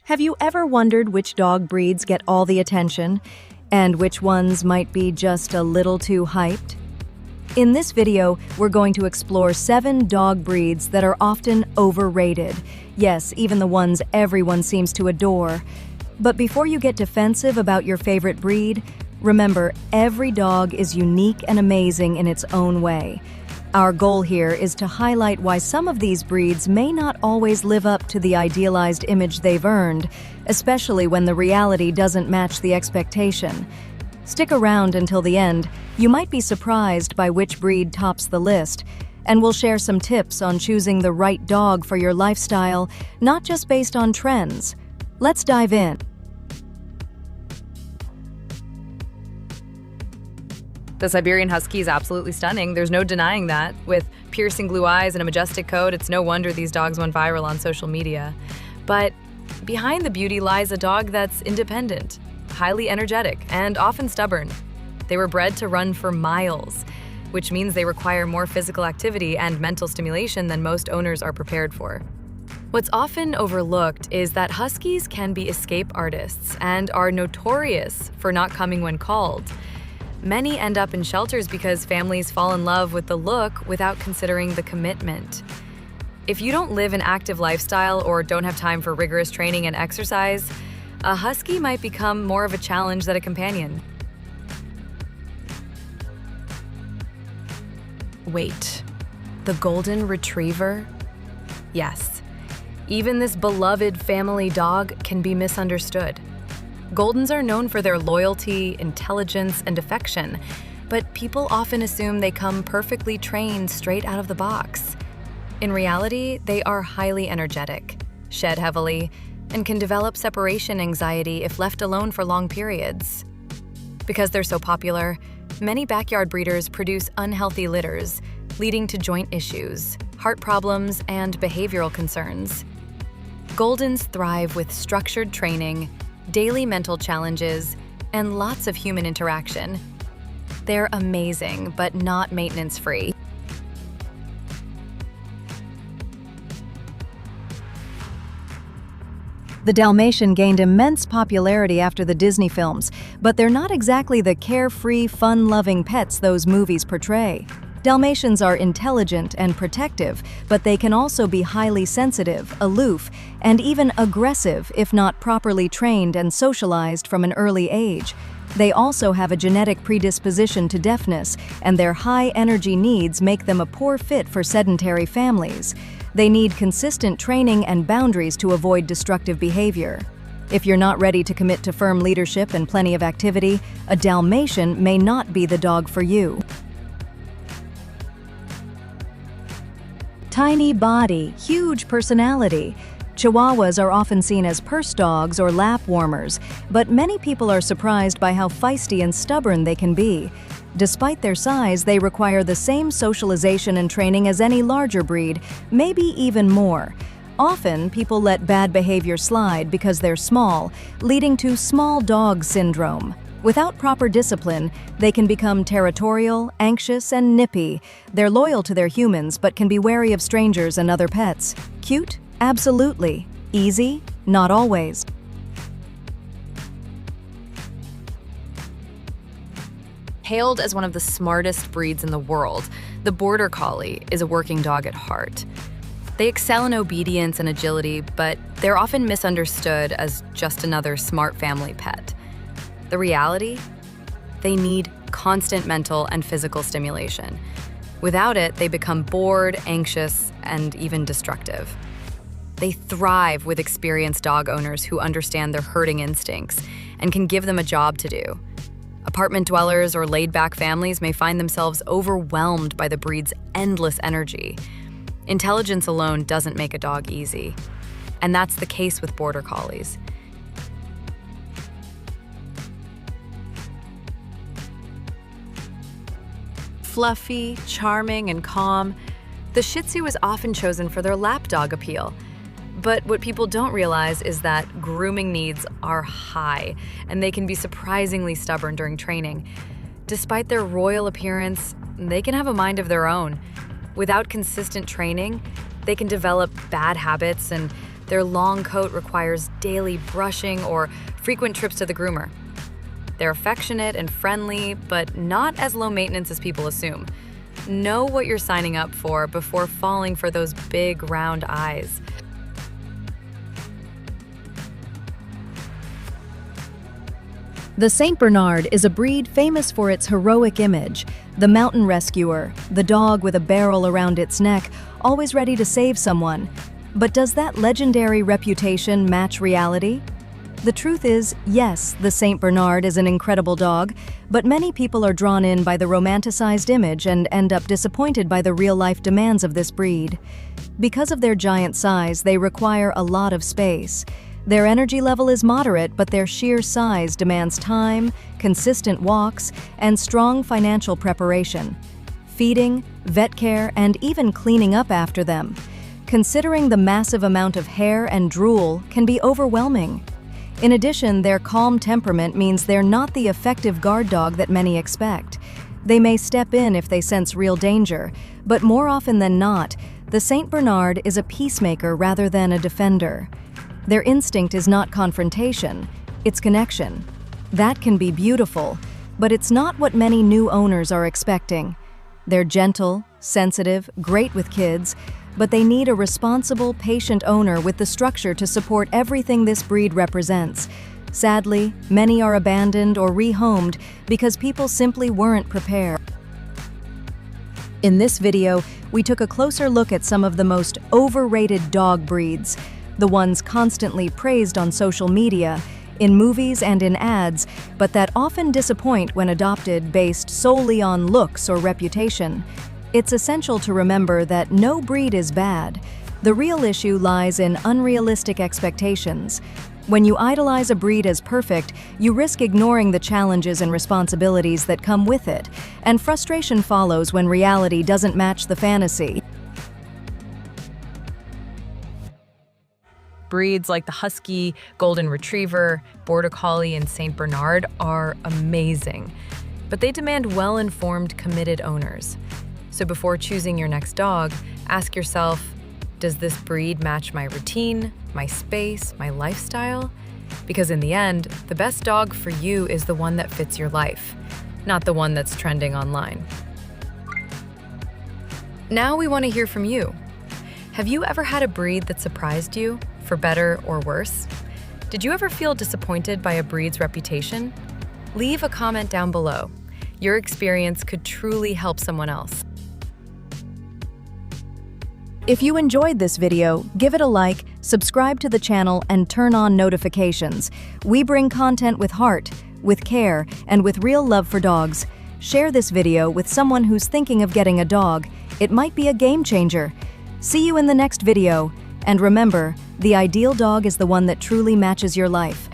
Have you ever wondered which dog breeds get all the attention and which ones might be just a little too hyped? In this video, we're going to explore 7 dog breeds that are often overrated. Yes, even the ones everyone seems to adore. But before you get defensive about your favorite breed, remember, every dog is unique and amazing in its own way. Our goal here is to highlight why some of these breeds may not always live up to the idealized image they've earned, especially when the reality doesn't match the expectation. Stick around until the end. You might be surprised by which breed tops the list, and we'll share some tips on choosing the right dog for your lifestyle, not just based on trends. Let's dive in. The Siberian Husky is absolutely stunning. There's no denying that. With piercing blue eyes and a majestic coat, it's no wonder these dogs went viral on social media. But behind the beauty lies a dog that's independent, highly energetic, and often stubborn. They were bred to run for miles, which means they require more physical activity and mental stimulation than most owners are prepared for. What's often overlooked is that Huskies can be escape artists and are notorious for not coming when called. Many end up in shelters because families fall in love with the look without considering the commitment. If you don't live an active lifestyle or don't have time for rigorous training and exercise, a Husky might become more of a challenge than a companion. Wait, the Golden Retriever? Yes, even this beloved family dog can be misunderstood. Goldens are known for their loyalty, intelligence, and affection, but people often assume they come perfectly trained straight out of the box. In reality, they are highly energetic, shed heavily, and can develop separation anxiety if left alone for long periods. Because they're so popular, many backyard breeders produce unhealthy litters, leading to joint issues, heart problems, and behavioral concerns. Goldens thrive with structured training, daily mental challenges, and lots of human interaction. They're amazing, but not maintenance-free. The Dalmatian gained immense popularity after the Disney films, but they're not exactly the carefree, fun-loving pets those movies portray. Dalmatians are intelligent and protective, but they can also be highly sensitive, aloof, and even aggressive if not properly trained and socialized from an early age. They also have a genetic predisposition to deafness, and their high energy needs make them a poor fit for sedentary families. They need consistent training and boundaries to avoid destructive behavior. If you're not ready to commit to firm leadership and plenty of activity, a Dalmatian may not be the dog for you. Tiny body, huge personality. Chihuahuas are often seen as purse dogs or lap warmers, but many people are surprised by how feisty and stubborn they can be. Despite their size, they require the same socialization and training as any larger breed, maybe even more. Often, people let bad behavior slide because they're small, leading to small dog syndrome. Without proper discipline, they can become territorial, anxious, and nippy. They're loyal to their humans but can be wary of strangers and other pets. Cute? Absolutely. Easy? Not always. Hailed as one of the smartest breeds in the world, the Border Collie is a working dog at heart. They excel in obedience and agility, but they're often misunderstood as just another smart family pet. The reality? They need constant mental and physical stimulation. Without it, they become bored, anxious, and even destructive. They thrive with experienced dog owners who understand their herding instincts and can give them a job to do. Apartment dwellers or laid-back families may find themselves overwhelmed by the breed's endless energy. Intelligence alone doesn't make a dog easy, and that's the case with Border Collies. Fluffy, charming, and calm, the Shih Tzu is often chosen for their lapdog appeal. But what people don't realize is that grooming needs are high, and they can be surprisingly stubborn during training. Despite their royal appearance, they can have a mind of their own. Without consistent training, they can develop bad habits and Their long coat requires daily brushing or frequent trips to the groomer. They're affectionate and friendly, but not as low maintenance as people assume. Know what you're signing up for before falling for those big, round eyes. The Saint Bernard is a breed famous for its heroic image, the mountain rescuer, the dog with a barrel around its neck, always ready to save someone. But does that legendary reputation match reality? The truth is, yes, the Saint Bernard is an incredible dog, but many people are drawn in by the romanticized image and end up disappointed by the real-life demands of this breed. Because of their giant size, they require a lot of space. Their energy level is moderate, but their sheer size demands time, consistent walks, and strong financial preparation. Feeding, vet care, and even cleaning up after them. Considering the massive amount of hair and drool can be overwhelming. In addition, their calm temperament means they're not the effective guard dog that many expect. They may step in if they sense real danger, but more often than not, the Saint Bernard is a peacemaker rather than a defender. Their instinct is not confrontation, it's connection. That can be beautiful, but it's not what many new owners are expecting. They're gentle, sensitive, great with kids, but they need a responsible, patient owner with the structure to support everything this breed represents. Sadly, many are abandoned or rehomed because people simply weren't prepared. In this video, we took a closer look at some of the most overrated dog breeds, the ones constantly praised on social media, in movies and in ads, but that often disappoint when adopted based solely on looks or reputation. It's essential to remember that no breed is bad. The real issue lies in unrealistic expectations. When you idolize a breed as perfect, you risk ignoring the challenges and responsibilities that come with it, and frustration follows when reality doesn't match the fantasy. Breeds like the Husky, Golden Retriever, Border Collie, and Saint Bernard are amazing, but they demand well-informed, committed owners. So before choosing your next dog, ask yourself, does this breed match my routine, my space, my lifestyle? Because in the end, the best dog for you is the one that fits your life, not the one that's trending online. Now we want to hear from you. Have you ever had a breed that surprised you, for better or worse? Did you ever feel disappointed by a breed's reputation? Leave a comment down below. Your experience could truly help someone else. If you enjoyed this video, give it a like, subscribe to the channel, and turn on notifications. We bring content with heart, with care, and with real love for dogs. Share this video with someone who's thinking of getting a dog. It might be a game changer. See you in the next video. And remember, the ideal dog is the one that truly matches your life.